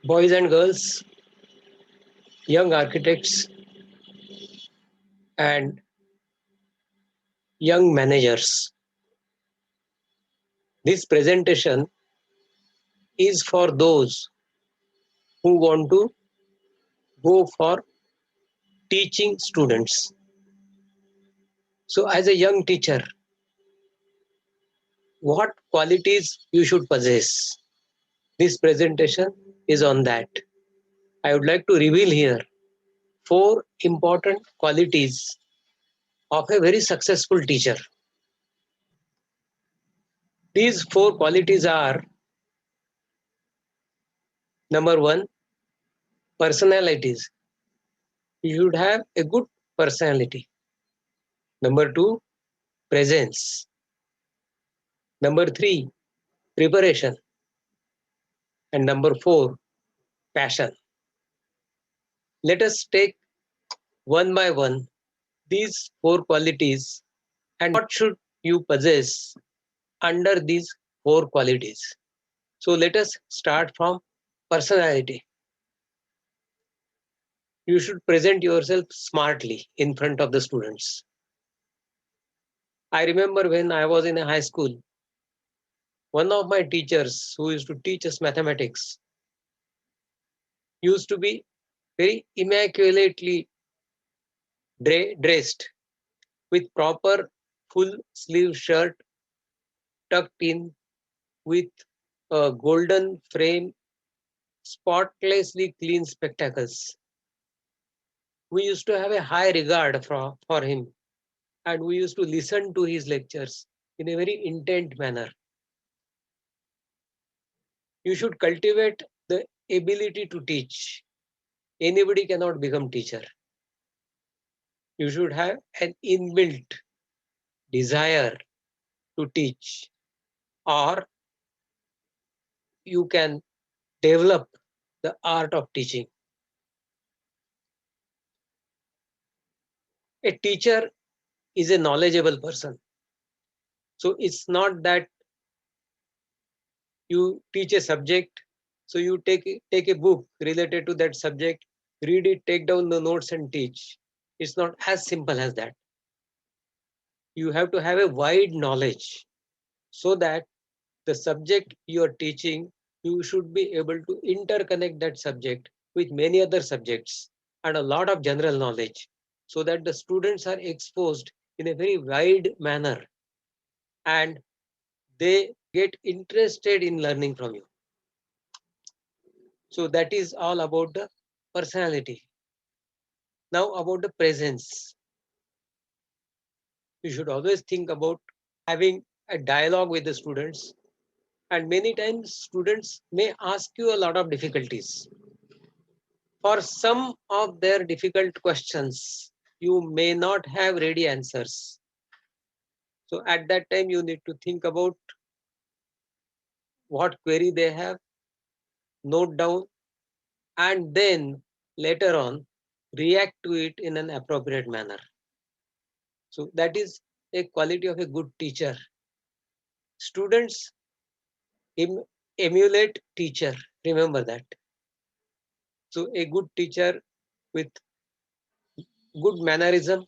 boys and girls, young architects, and young managers. This presentation is for those who want to go for teaching students. So, as a young teacher, what qualities you should possess? This presentation is on that. I would like to reveal here four important qualities of a very successful teacher. These four qualities are: number one, personalities. You should have a good personality. Number two, presence. Number three, preparation. And number four, passion. Let us take one by one these four qualities and what should you possess under these four qualities. So let us start from personality. You should present yourself smartly in front of the students. I remember when I was in a high school, one of my teachers who used to teach us mathematics used to be very immaculately dressed with proper full sleeve shirt tucked in with a golden frame, spotlessly clean spectacles. We used to have a high regard for him, and we used to listen to his lectures in a very intent manner. You should cultivate the ability to teach. Anybody cannot become teacher. You should have an inbuilt desire to teach, or you can develop the art of teaching. A teacher is a knowledgeable person. So it's not that you teach a subject, so you take a book related to that subject, read it, take down the notes and teach. It's not as simple as that. You have to have a wide knowledge so that the subject you are teaching, you should be able to interconnect that subject with many other subjects and a lot of general knowledge so that the students are exposed in a very wide manner and they get interested in learning from you. So that is all about the personality. Now about the presence. You should always think about having a dialogue with the students, and many times students may ask you a lot of difficulties. For some of their difficult questions, you may not have ready answers. So at that time, you need to think about what query they have, note down, and then later on react to it in an appropriate manner. So that is a quality of a good teacher. Students emulate teacher. Remember that. So a good teacher with good mannerism,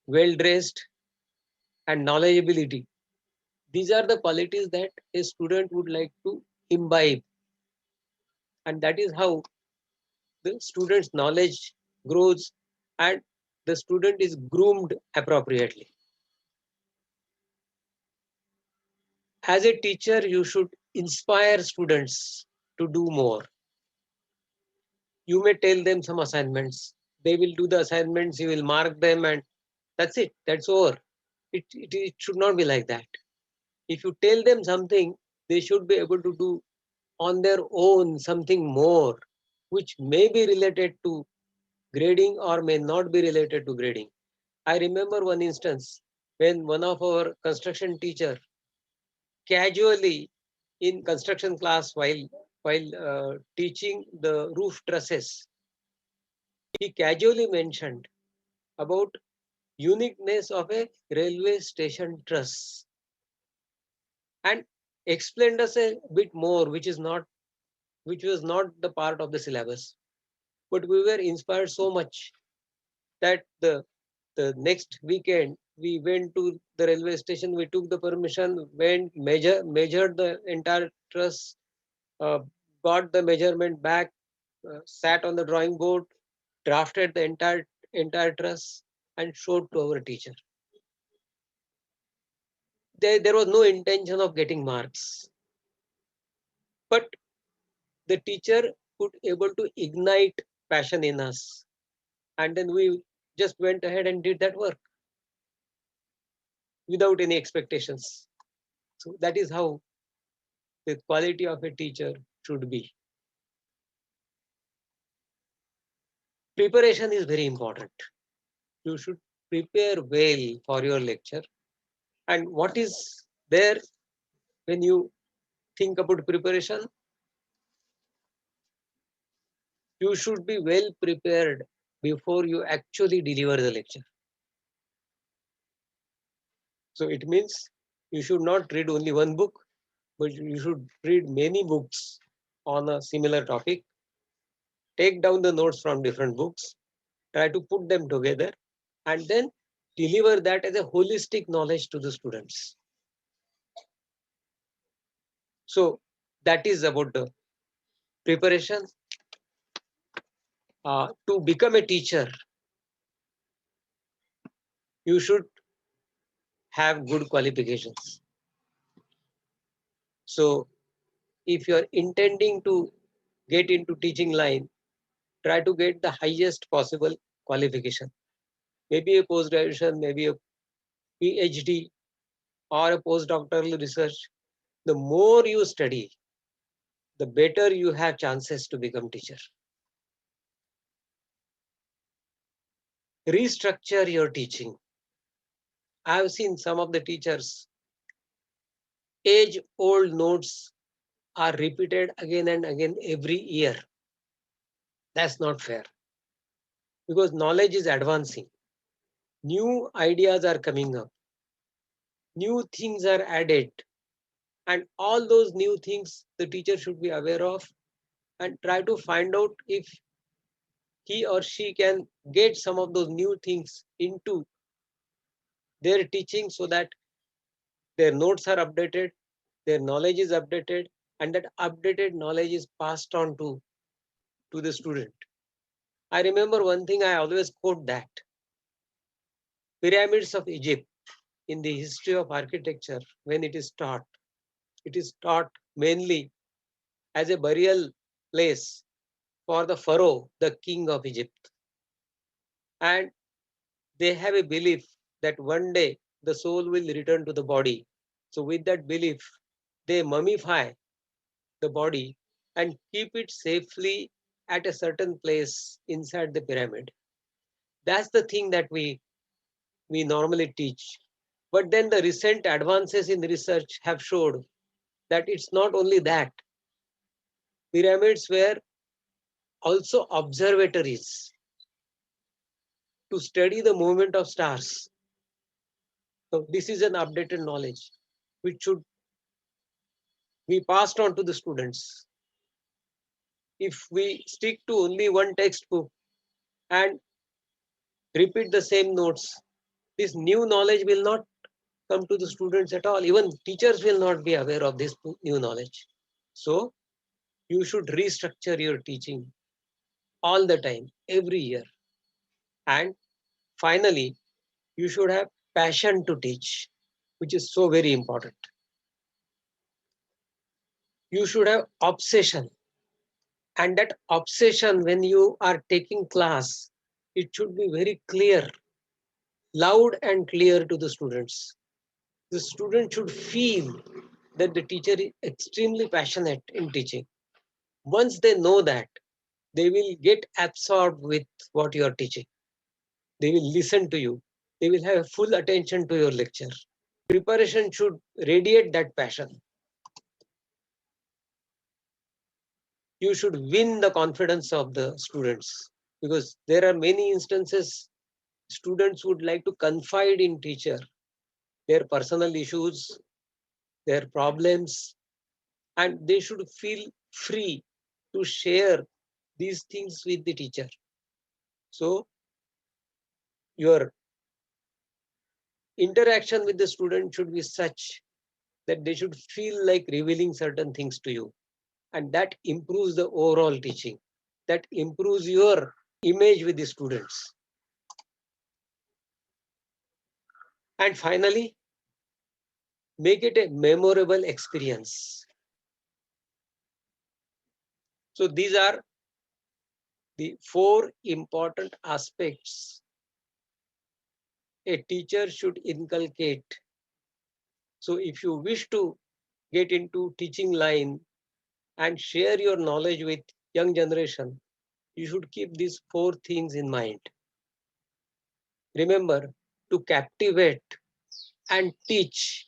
well dressed, and knowledgeability. These are the qualities that a student would like to imbibe, and that is how the student's knowledge grows and the student is groomed appropriately. As a teacher, you should inspire students to do more. You may tell them some assignments, they will do the assignments, you will mark them, and that's it, that's over. It should not be like that. If you tell them something, they should be able to do on their own something more, which may be related to grading or may not be related to grading. I remember one instance when one of our construction teacher casually in construction class while teaching the roof trusses, he casually mentioned about uniqueness of a railway station truss and explained us a bit more, which is not which was not the part of the syllabus. But we were inspired so much that the next weekend we went to the railway station, we took the permission, went measured the entire truss, uh, got the measurement back, sat on the drawing board, drafted the entire truss and showed to our teacher. There was no intention of getting marks, but the teacher could able to ignite passion in us, and then we just went ahead and did that work without any expectations. So that is how the quality of a teacher should be. Preparation is very important. You should prepare well for your lecture. And what is there when you think about preparation? You should be well prepared before you actually deliver the lecture. So it means you should not read only one book, but you should read many books on a similar topic. Take down the notes from different books, try to put them together, and then deliver that as a holistic knowledge to the students. So that is about the preparation. To become a teacher, you should have good qualifications. So if you are intending to get into teaching line, try to get the highest possible qualification. Maybe a post graduation, maybe a PhD or a postdoctoral research. The more you study, the better you have chances to become teacher. Restructure your teaching. I have seen some of the teachers, age old notes are repeated again and again every year. That's not fair because knowledge is advancing. New ideas are coming up. New things are added. And all those new things the teacher should be aware of and try to find out if he or she can get some of those new things into their teaching so that their notes are updated, their knowledge is updated, and that updated knowledge is passed on to the student. I remember one thing I always quote that pyramids of Egypt in the history of architecture, when it is taught mainly as a burial place for the pharaoh, the king of Egypt. And they have a belief that one day the soul will return to the body. So, with that belief, they mummify the body and keep it safely at a certain place inside the pyramid. That's the thing that we normally teach. But then the recent advances in research have showed that it's not only that. Pyramids were also observatories to study the movement of stars. So this is an updated knowledge which should be passed on to the students. If we stick to only one textbook and repeat the same notes, this new knowledge will not come to the students at all. Even teachers will not be aware of this new knowledge. So you should restructure your teaching all the time, every year. And finally, you should have passion to teach, which is so very important. You should have obsession. And that obsession, when you are taking class, it should be very clear, loud and clear to the students. The student should feel that the teacher is extremely passionate in teaching. Once they know that, they will get absorbed with what you are teaching. They will listen to you. They will have full attention to your lecture. Preparation should radiate that passion. You should win the confidence of the students because there are many instances students would like to confide in teacher their personal issues, their problems, and they should feel free to share these things with the teacher. So your interaction with the student should be such that they should feel like revealing certain things to you. And that improves the overall teaching. That improves your image with the students. And finally, make it a memorable experience. So these are the 4 important aspects a teacher should inculcate. So if you wish to get into teaching line and share your knowledge with young generation, you should keep these 4 things in mind. Remember, to captivate and teach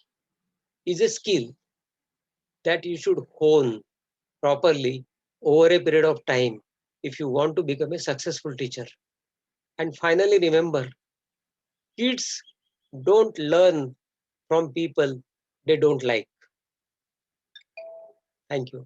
is a skill that you should hone properly over a period of time if you want to become a successful teacher. And finally, remember, kids don't learn from people they don't like. Thank you.